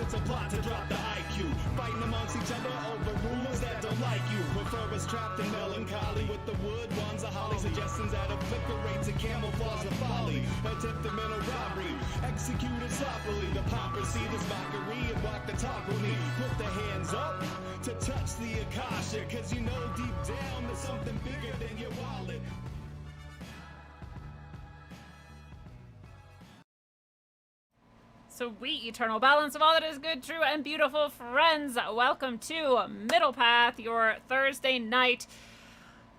it's a plot to drop the IQ. Fighting amongst each other over rumors that don't like you. Prefer us trapped in melancholy with the wood ones of holly. Suggestions that obliterate to camouflage the folly. Attempted mental robbery, executed sloppily. The papacy, this mockery, and walk the talk with me. Put the hands up to touch the Akasha, cause you know deep down there's something bigger than your wallet. Sweet eternal balance of all that is good, true, and beautiful, friends. Welcome to Middle Path, your Thursday night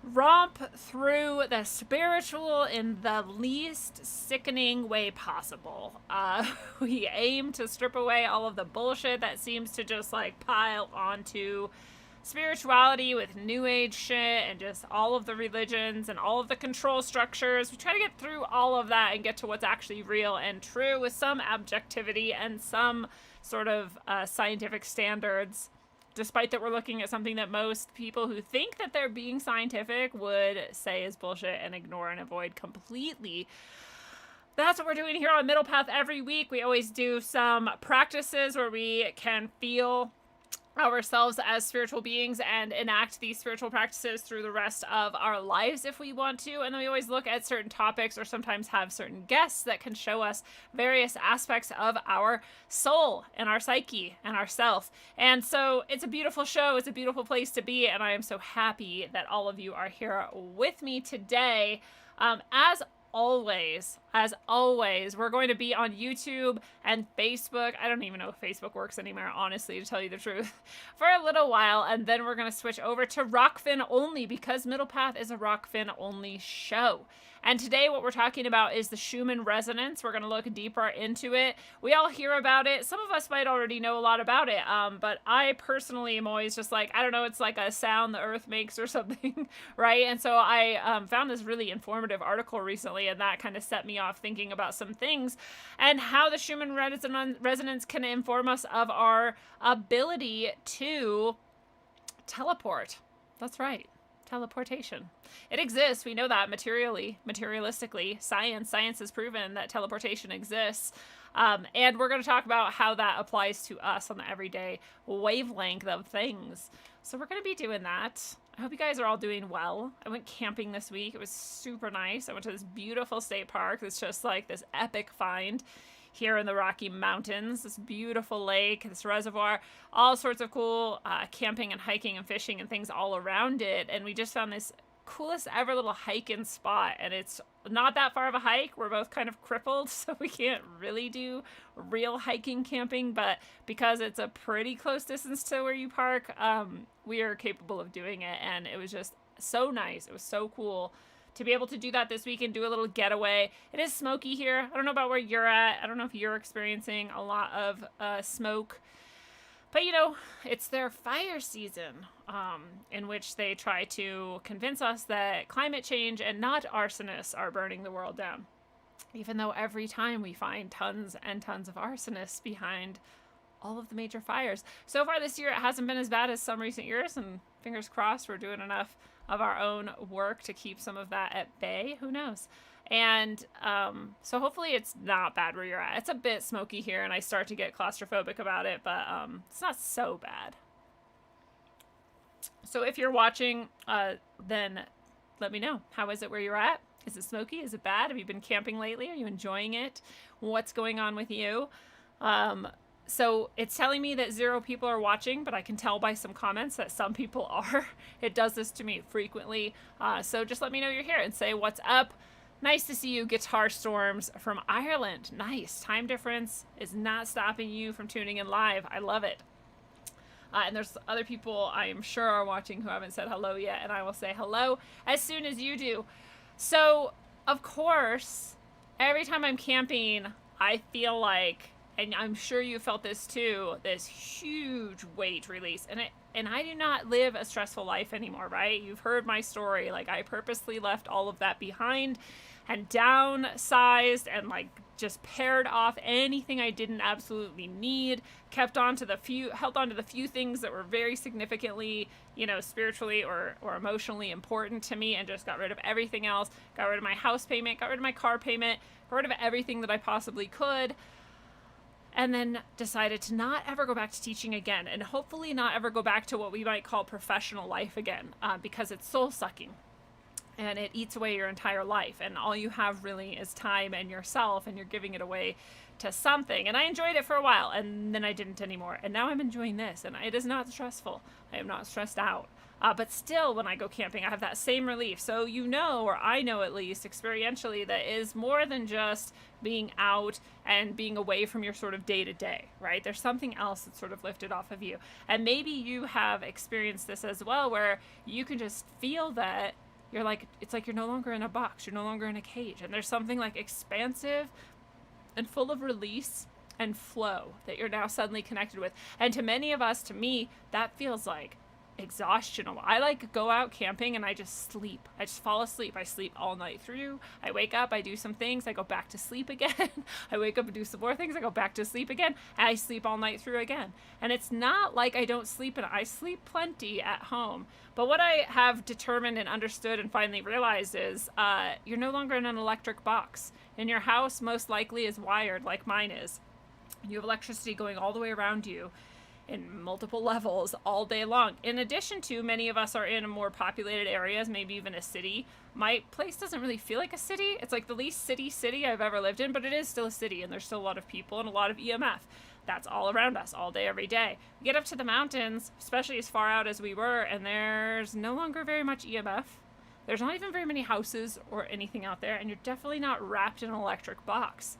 romp through the spiritual in the least sickening way possible. We aim to strip away all of the bullshit that seems to just like pile onto spirituality with new age shit and just all of the religions and all of the control structures. We try to get through all of that and get to what's actually real and true with some objectivity and some sort of scientific standards, despite that we're looking at something that most people who think that they're being scientific would say is bullshit and ignore and avoid completely. That's what we're doing here on Middle Path every week. We always do some practices where we can feel ourselves as spiritual beings and enact these spiritual practices through the rest of our lives if we want to. And then we always look at certain topics or sometimes have certain guests that can show us various aspects of our soul and our psyche and ourself. And so it's a beautiful show. It's a beautiful place to be. And I am so happy that all of you are here with me today. As always, we're going to be on YouTube and Facebook. I don't even know if Facebook works anymore, honestly, to tell you the truth, for a little while. And then we're going to switch over to Rockfin only because Middle Path is a Rockfin only show. And today what we're talking about is the Schumann Resonance. We're going to look deeper into it. We all hear about it. Some of us might already know a lot about it, but I personally am always just like, I don't know, it's like a sound the earth makes or something, right? And so I found this really informative article recently, and that kind of set me off thinking about some things and how the Schumann Resonance can inform us of our ability to teleport. That's right. Teleportation. It exists. We know that materialistically. Science has proven that teleportation exists. And we're going to talk about how that applies to us on the everyday wavelength of things. So we're going to be doing that. I hope you guys are all doing well. I went camping this week. It was super nice. I went to this beautiful state park. It's just like this epic find here in the Rocky Mountains, this beautiful lake, this reservoir, all sorts of cool camping and hiking and fishing and things all around it. And we just found this coolest ever little hike-in spot, and it's not that far of a hike. We're both kind of crippled, so we can't really do real hiking camping, but because it's a pretty close distance to where you park, we are capable of doing it. And it was just so nice. It was so cool to be able to do that this week and do a little getaway. It is smoky here. I don't know about where you're at. I don't know if you're experiencing a lot of smoke, but you know, it's their fire season, in which they try to convince us that climate change and not arsonists are burning the world down. Even though every time we find tons and tons of arsonists behind all of the major fires. So far this year, it hasn't been as bad as some recent years, and fingers crossed we're doing enough of our own work to keep some of that at bay. Who knows? And so hopefully it's not bad where you're at. It's a bit smoky here, and I start to get claustrophobic about it, but it's not so bad. So if you're watching, then let me know. How is it where you're at? Is it smoky? Is it bad? Have you been camping lately? Are you enjoying it? What's going on with you? So it's telling me that 0 people are watching, but I can tell by some comments that some people are. It does this to me frequently. So just let me know you're here and say what's up. Nice to see you, Guitar Storms from Ireland. Nice. Time difference is not stopping you from tuning in live. I love it. And there's other people I am sure are watching who haven't said hello yet, and I will say hello as soon as you do. So, of course, every time I'm camping, I feel like, and I'm sure you felt this too, this huge weight release. And I do not live a stressful life anymore, right? You've heard my story. Like, I purposely left all of that behind and downsized and like just paired off anything I didn't absolutely need, held on to the few things that were very significantly, you know, spiritually or emotionally important to me, and just got rid of everything else, got rid of my house payment, got rid of my car payment, got rid of everything that I possibly could. and then decided to not ever go back to teaching again, and hopefully not ever go back to what we might call professional life again, because it's soul sucking and it eats away your entire life, and all you have really is time and yourself, and you're giving it away to something. And I enjoyed it for a while, and then I didn't anymore, and now I'm enjoying this, and it is not stressful. I am not stressed out. But still, when I go camping, I have that same relief. So you know, or I know at least experientially, that is more than just being out and being away from your sort of day-to-day, right? There's something else that's sort of lifted off of you. And maybe you have experienced this as well, where you can just feel that you're like, it's like you're no longer in a box, you're no longer in a cage, and there's something like expansive and full of release and flow that you're now suddenly connected with. And to many of us, to me, that feels like exhaustion. I like go out camping and I just sleep. I just fall asleep. I sleep all night through. I wake up, I do some things, I go back to sleep again. I wake up and do some more things, I go back to sleep again, and I sleep all night through again. And it's not like I don't sleep, and I sleep plenty at home. But what I have determined and understood and finally realized is you're no longer in an electric box. And your house most likely is wired like mine is. You have electricity going all the way around you in multiple levels all day long. In addition to, many of us are in more populated areas, maybe even a city. My place doesn't really feel like a city. It's like the least city I've ever lived in, but it is still a city, and there's still a lot of people and a lot of EMF. That's all around us all day, every day. We get up to the mountains, especially as far out as we were, and there's no longer very much EMF. There's not even very many houses or anything out there, and you're definitely not wrapped in an electric box.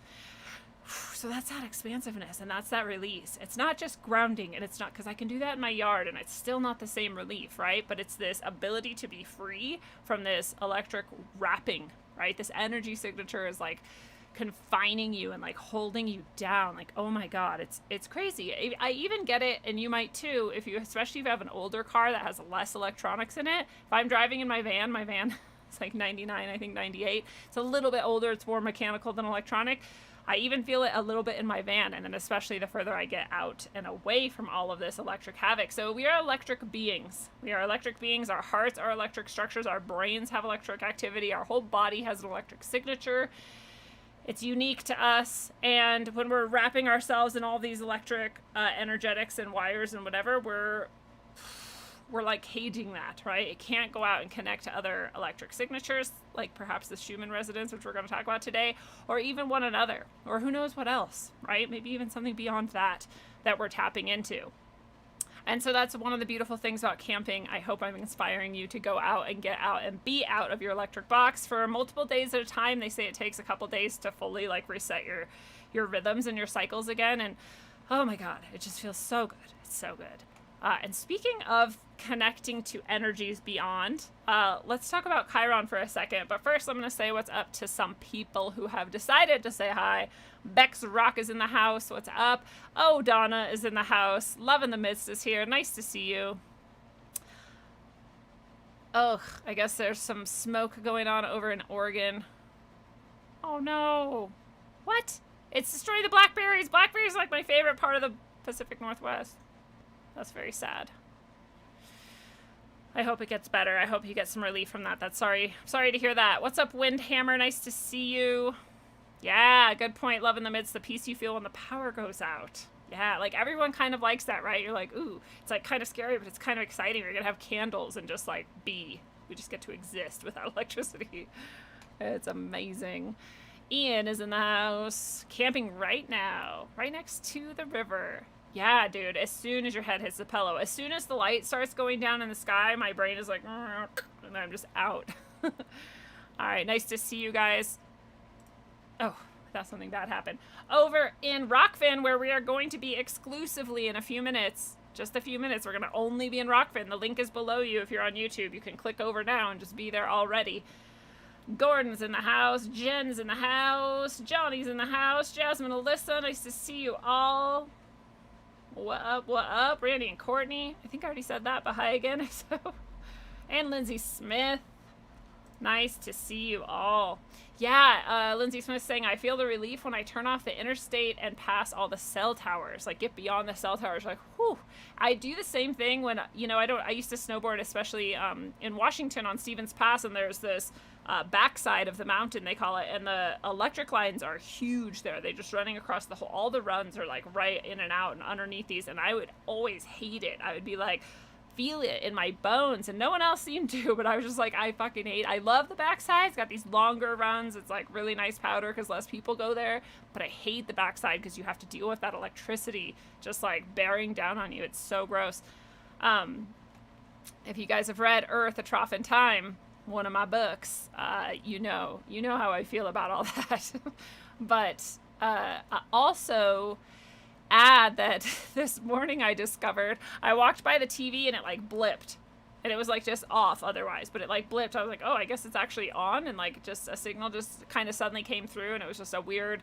So that's that expansiveness, and that's that release. It's not just grounding, and it's not, because I can do that in my yard and it's still not the same relief, right? But it's this ability to be free from this electric wrapping, right? This energy signature is like confining you and like holding you down. Like, oh my God, it's crazy. I even get it, and you might too, especially if you have an older car that has less electronics in it. If I'm driving in my van it's like 99, I think 98. It's a little bit older. It's more mechanical than electronic. I even feel it a little bit in my van, and then especially the further I get out and away from all of this electric havoc. So we are electric beings. We are electric beings. Our hearts are electric structures. Our brains have electric activity. Our whole body has an electric signature. It's unique to us. And when we're wrapping ourselves in all these electric energetics and wires and whatever, we're like caging that, right? It can't go out and connect to other electric signatures, like perhaps the Schumann Resonance, which we're going to talk about today, or even one another, or who knows what else, right? Maybe even something beyond that we're tapping into. And so that's one of the beautiful things about camping. I hope I'm inspiring you to go out and get out and be out of your electric box for multiple days at a time. They say it takes a couple days to fully like reset your rhythms and your cycles again. And oh my God, it just feels so good. It's so good. And speaking of connecting to energies beyond, let's talk about Chiron for a second. But first, I'm going to say what's up to some people who have decided to say hi. Bex Rock is in the house. What's up? Oh, Donna is in the house. Love in the Midst is here. Nice to see you. Ugh, I guess there's some smoke going on over in Oregon. Oh, no. What? It's destroying the blackberries. Blackberries are like my favorite part of the Pacific Northwest. That's very sad. I hope it gets better. I hope you get some relief from that. That's sorry to hear that. What's up, Windhammer? Nice to see you. Yeah, good point. Love in the Midst, the peace you feel when the power goes out. Yeah, like everyone kind of likes that, right? You're like, ooh, it's like kind of scary, but it's kind of exciting. You're going to have candles and just like be. We just get to exist without electricity. It's amazing. Ian is in the house, camping right now, right next to the river. Yeah, dude, as soon as your head hits the pillow, as soon as the light starts going down in the sky, my brain is like, and I'm just out. All right, nice to see you guys. Oh, I thought something bad happened. Over in Rockfin, where we are going to be exclusively in a few minutes, just a few minutes, we're going to only be in Rockfin. The link is below you if you're on YouTube. You can click over now and just be there already. Gordon's in the house, Jen's in the house, Johnny's in the house, Jasmine, Alyssa, nice to see you all. What up? Randy and Courtney. I think I already said that, but hi again. So, and Lindsay Smith. Nice to see you all. Yeah, Lindsay Smith saying, I feel the relief when I turn off the interstate and pass all the cell towers. Like, get beyond the cell towers. Like, whew. I do the same thing when, I used to snowboard, especially in Washington on Stevens Pass, and there's this backside of the mountain, they call it, and the electric lines are huge there. They're just running across the whole, all the runs are like right in and out and underneath these, and I would always hate it. I would be like, feel it in my bones, and no one else seemed to, but I was just like, I fucking hate. I love the backside. It's got these longer runs. It's like really nice powder because less people go there, but I hate the backside because you have to deal with that electricity just like bearing down on you. It's so gross. If you guys have read Earth, A Trough in Time, one of my books, you know how I feel about all that. But I also add that this morning I discovered, I walked by the TV and it like blipped, and it was like just off otherwise, but it like blipped. I was like, oh, I guess it's actually on, and like just a signal just kind of suddenly came through, and it was just a weird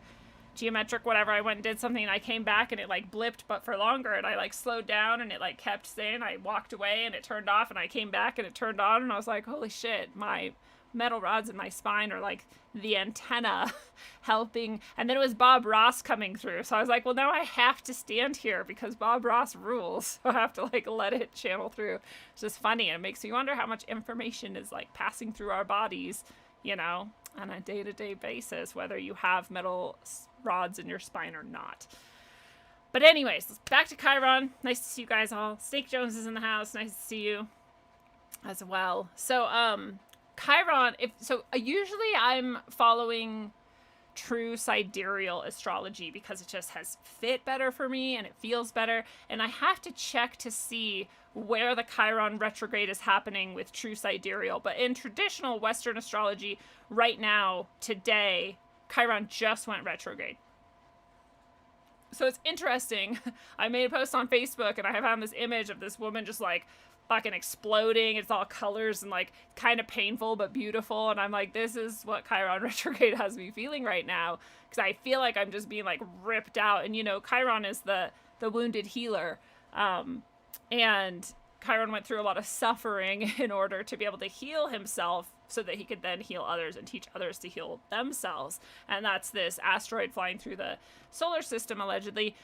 geometric whatever. I went and did something, and I came back and it like blipped but for longer, and I like slowed down and it like kept saying, I walked away and it turned off, and I came back and it turned on, and I was like, holy shit, my metal rods in my spine are like the antenna helping. And then it was Bob Ross coming through, so I was like, well, now I have to stand here because Bob Ross rules, so I have to like let it channel through. It's just funny, and it makes you wonder how much information is like passing through our bodies, you know, on a day-to-day basis, whether you have metal rods in your spine or not. But anyways, back to Chiron. Nice to see you guys all. Snake Jones is in the house. Nice to see you as well. So Chiron, usually I'm following true sidereal astrology because it just has fit better for me and it feels better, and I have to check to see where the Chiron retrograde is happening with true sidereal. But in traditional Western astrology right now, today, Chiron just went retrograde. So it's interesting. I made a post on Facebook and I have found this image of this woman just like fucking exploding. It's all colors and like kind of painful but beautiful, and I'm like, this is what Chiron retrograde has me feeling right now, because I feel like I'm just being like ripped out. And you know, Chiron is the wounded healer, and Chiron went through a lot of suffering in order to be able to heal himself so that he could then heal others and teach others to heal themselves. And that's this asteroid flying through the solar system, allegedly,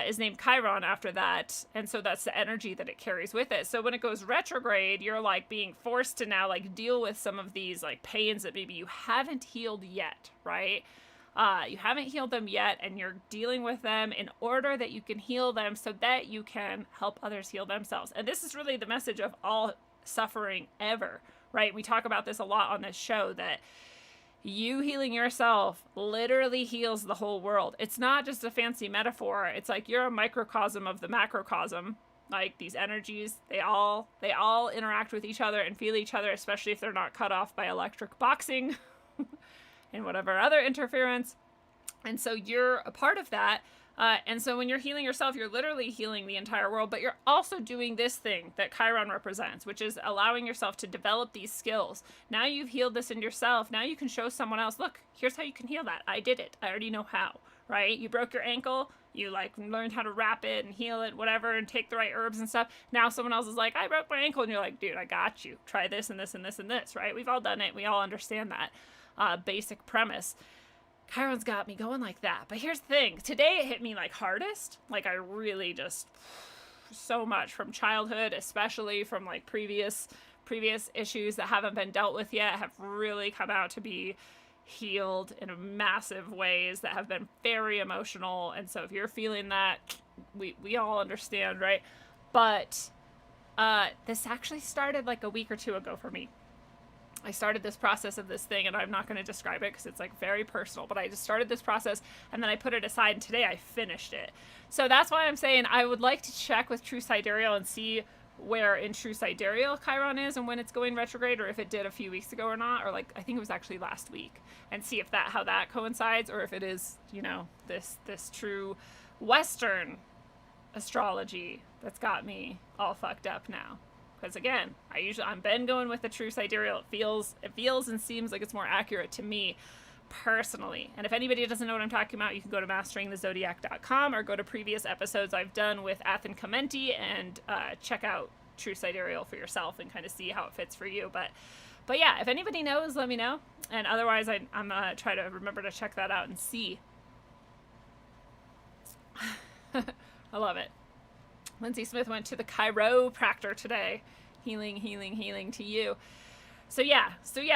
is named Chiron after that. And so that's the energy that it carries with it. So when it goes retrograde, you're like being forced to now like deal with some of these like pains that maybe you haven't healed yet, right? You haven't healed them yet, and you're dealing with them in order that you can heal them so that you can help others heal themselves. And this is really the message of all suffering ever, right? We talk about this a lot on this show, that you healing yourself literally heals the whole world. It's not just a fancy metaphor. It's like you're a microcosm of the macrocosm. Like these energies, they all interact with each other and feel each other, especially if they're not cut off by electric boxing and whatever other interference. And so you're a part of that. And so when you're healing yourself, you're literally healing the entire world, but you're also doing this thing that Chiron represents, which is allowing yourself to develop these skills. Now you've healed this in yourself. Now you can show someone else, look, here's how you can heal that. I did it. I already know how, right? You broke your ankle. You like learned how to wrap it and heal it, whatever, and take the right herbs and stuff. Now someone else is like, I broke my ankle. And you're like, dude, I got you. Try this and this and this and this, right? We've all done it. We all understand that basic premise. Chiron's got me going like that. But here's the thing. Today it hit me like hardest. Like I really just so much from childhood, especially from like previous issues that haven't been dealt with yet, have really come out to be healed in massive ways that have been very emotional. And so if you're feeling that, we all understand, right? But this actually started like a week or two ago for me. I started this process of this thing, and I'm not going to describe it because it's like very personal, but I just started this process and then I put it aside, and today I finished it. So that's why I'm saying I would like to check with True Sidereal and see where in True Sidereal Chiron is and when it's going retrograde, or if it did a few weeks ago or not, or like I think it was actually last week, and see if how that coincides, or if it is, you know, this true Western astrology that's got me all fucked up now. Because again, I'm been going with the true sidereal. It feels and seems like it's more accurate to me personally. And if anybody doesn't know what I'm talking about, you can go to masteringthezodiac.com or go to previous episodes I've done with Athen Commenti and check out true sidereal for yourself and kind of see how it fits for you. But yeah, if anybody knows, let me know. And otherwise, I'm gonna try to remember to check that out and see. I love it. Lindsay Smith went to the chiropractor today. Healing to you. So yeah,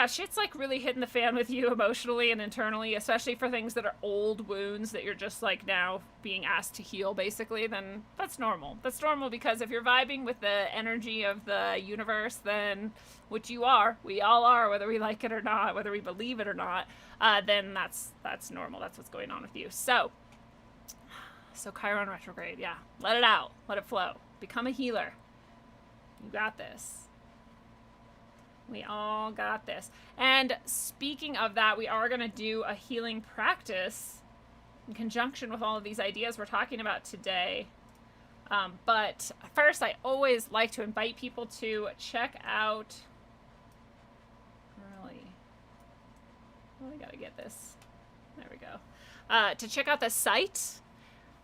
shit's like really hitting the fan with you emotionally and internally, especially for things that are old wounds that you're just like now being asked to heal basically. Then that's normal. That's normal because if you're vibing with the energy of the universe, then which you are, we all are, whether we like it or not, whether we believe it or not, then that's normal. That's what's going on with you. So Chiron retrograde, yeah, let it out, let it flow, become a healer. You got this. We all got this. And speaking of that, we are going to do a healing practice in conjunction with all of these ideas we're talking about today. But first, I always like to invite people to check out... Really got to get this. There we go. To check out the site.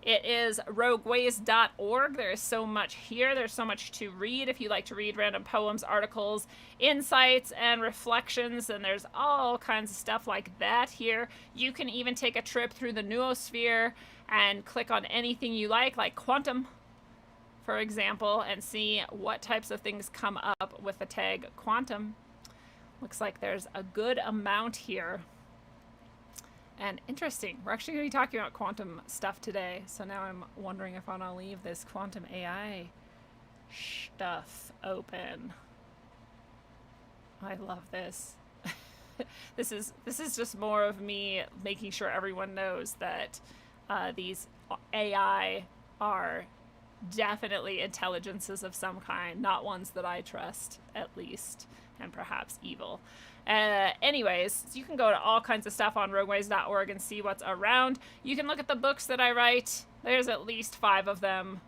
It is rogueways.org. There is so much here. There's so much to read if you like to read random poems, articles, insights, and reflections. And there's all kinds of stuff like that here. You can even take a trip through the noosphere and click on anything you like quantum, for example, and see what types of things come up with the tag quantum. Looks like there's a good amount here. And interesting, we're actually going to be talking about quantum stuff today. So now I'm wondering if I'll leave this quantum AI stuff open. I love this. This is just more of me making sure everyone knows that these AI are definitely intelligences of some kind, not ones that I trust, at least, and perhaps evil. Anyways, you can go to all kinds of stuff on rogueways.org and see what's around. You can look at the books that I write. There's at least 5 of them.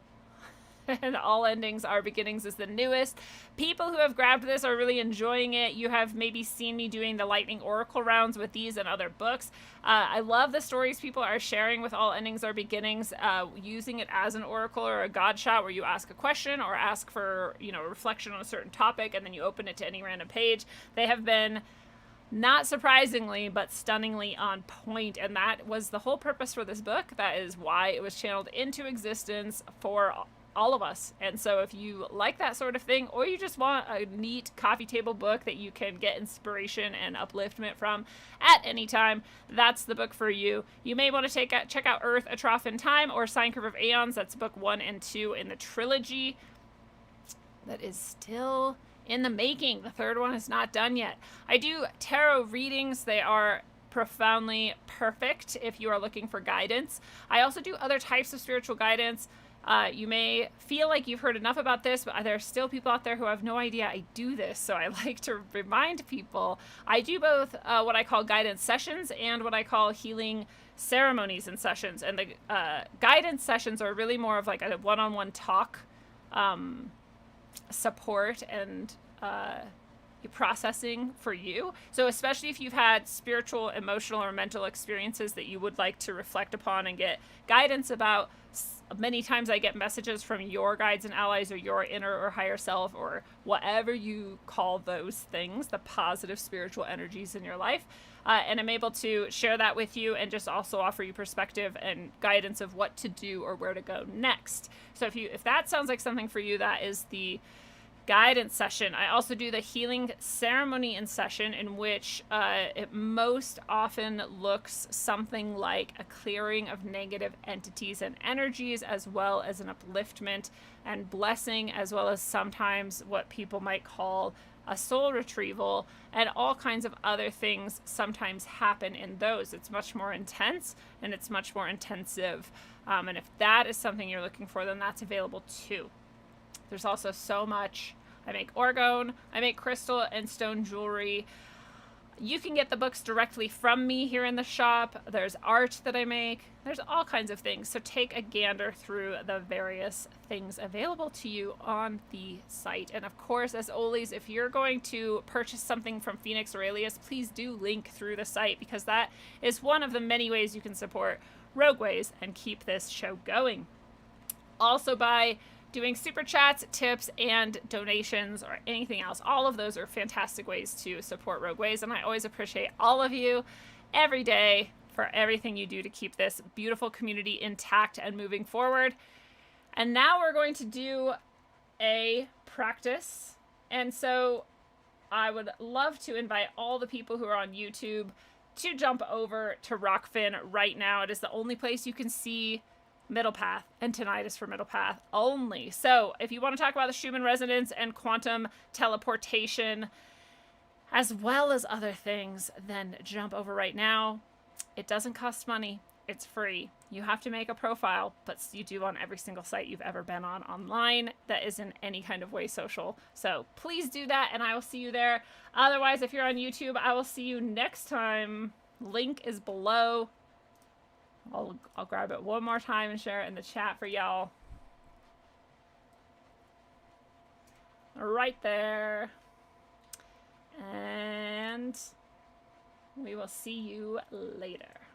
And All Endings Are Beginnings is the newest. People who have grabbed this are really enjoying it. You have maybe seen me doing the Lightning Oracle rounds with these and other books. I love the stories people are sharing with All Endings Are Beginnings, using it as an oracle or a god shot where you ask a question or ask for, a reflection on a certain topic and then you open it to any random page. They have been, not surprisingly, but stunningly on point, and that was the whole purpose for this book. That is why it was channeled into existence for all of us. And so if you like that sort of thing, or you just want a neat coffee table book that you can get inspiration and upliftment from at any time, that's the book for you. You may want to check out Earth, A Trough in Time, or Sine Curve of Aeons. That's book 1 and 2 in the trilogy that is still in the making. The third one is not done yet. I do tarot readings. They are profoundly perfect if you are looking for guidance. I also do other types of spiritual guidance. You may feel like you've heard enough about this, but there are still people out there who have no idea I do this. So I like to remind people I do both what I call guidance sessions and what I call healing ceremonies and sessions. And the guidance sessions are really more of like a one-on-one talk, support, and processing for you. So especially if you've had spiritual, emotional, or mental experiences that you would like to reflect upon and get guidance about, many times I get messages from your guides and allies or your inner or higher self or whatever you call those things, the positive spiritual energies in your life. And I'm able to share that with you and just also offer you perspective and guidance of what to do or where to go next. So if that sounds like something for you, that is the guidance session. I also do the healing ceremony and session, in which it most often looks something like a clearing of negative entities and energies, as well as an upliftment and blessing, as well as sometimes what people might call a soul retrieval, and all kinds of other things sometimes happen in those. It's much more intense and it's much more intensive. And if that is something you're looking for, then that's available too. There's also so much. I make orgone, I make crystal and stone jewelry. You can get the books directly from me here in the shop. There's art that I make. There's all kinds of things. So take a gander through the various things available to you on the site. And of course, as always, if you're going to purchase something from Phoenix Aurelius, please do link through the site, because that is one of the many ways you can support Rogueways and keep this show going. Also by doing super chats, tips, and donations, or anything else. All of those are fantastic ways to support Rogueways, and I always appreciate all of you every day for everything you do to keep this beautiful community intact and moving forward. And now we're going to do a practice. And so I would love to invite all the people who are on YouTube to jump over to Rockfin right now. It is the only place you can see Middle Path, and tonight is for Middle Path only. So if you want to talk about the Schumann Resonance and quantum teleportation, as well as other things, then jump over right now. It doesn't cost money. It's free. You have to make a profile, but you do on every single site you've ever been on online that isn't any kind of way social. So please do that, and I will see you there. Otherwise, if you're on YouTube, I will see you next time. Link is below. I'll grab it one more time and share it in the chat for y'all. Right there. And we will see you later.